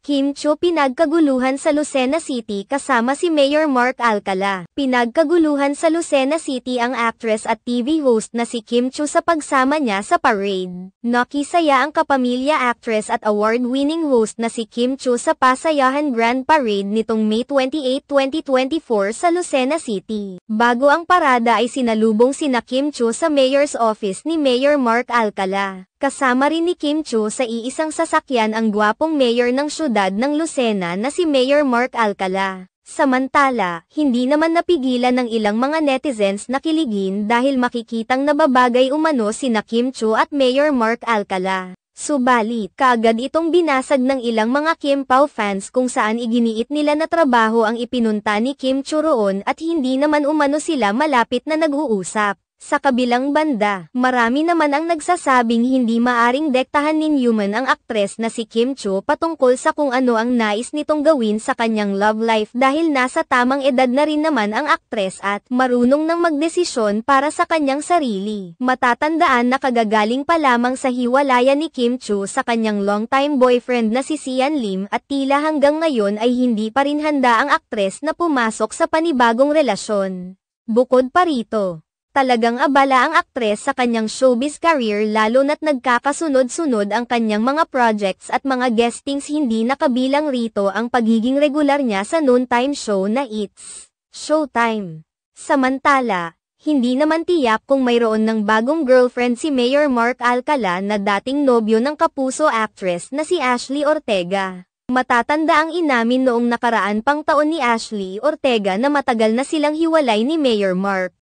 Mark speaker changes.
Speaker 1: Kim Chiu pinagkaguluhan sa Lucena City kasama si Mayor Mark Alcala. Pinagkaguluhan sa Lucena City ang actress at TV host na si Kim Chiu sa pagsama niya sa parade. Nakisaya ang kapamilya actress at award-winning host na si Kim Chiu sa Pasayahan Grand Parade nitong May 28, 2024 sa Lucena City. Bago ang parada ay sinalubong sina Kim Chiu sa Mayor's Office ni Mayor Mark Alcala. Kasama rin ni Kim Chiu sa iisang sasakyan ang gwapong mayor ng syudad ng Lucena na si Mayor Mark Alcala. Samantala, hindi naman napigilan ng ilang mga netizens na kiligin dahil makikitang nababagay umano sina Kim Chiu at Mayor Mark Alcala. Subalit, kaagad itong binasag ng ilang mga Kim Pao fans kung saan iginiit nila na trabaho ang ipinunta ni Kim Chiu roon at hindi naman umano sila malapit na nag-uusap. Sa kabilang banda, marami naman ang nagsasabing hindi maaring dektahan ni Newman ang aktres na si Kim Chiu patungkol sa kung ano ang nais nitong gawin sa kanyang love life dahil nasa tamang edad na rin naman ang aktres at marunong nang magdesisyon para sa kanyang sarili. Matatandaan na kagagaling pa lamang sa hiwalayan ni Kim Chiu sa kanyang longtime boyfriend na si Sian Lim at tila hanggang ngayon ay hindi pa rin handa ang aktres na pumasok sa panibagong relasyon. Bukod pa rito, talagang abala ang aktres sa kanyang showbiz career lalo na't nagkakasunod-sunod ang kanyang mga projects at mga guestings, hindi nakabilang rito ang pagiging regular niya sa noontime show na It's Showtime. Samantala, hindi naman tiyak kung mayroon ng bagong girlfriend si Mayor Mark Alcala na dating nobyo ng kapuso actress na si Ashley Ortega. Matatanda ang inamin noong nakaraan pang taon ni Ashley Ortega na matagal na silang hiwalay ni Mayor Mark.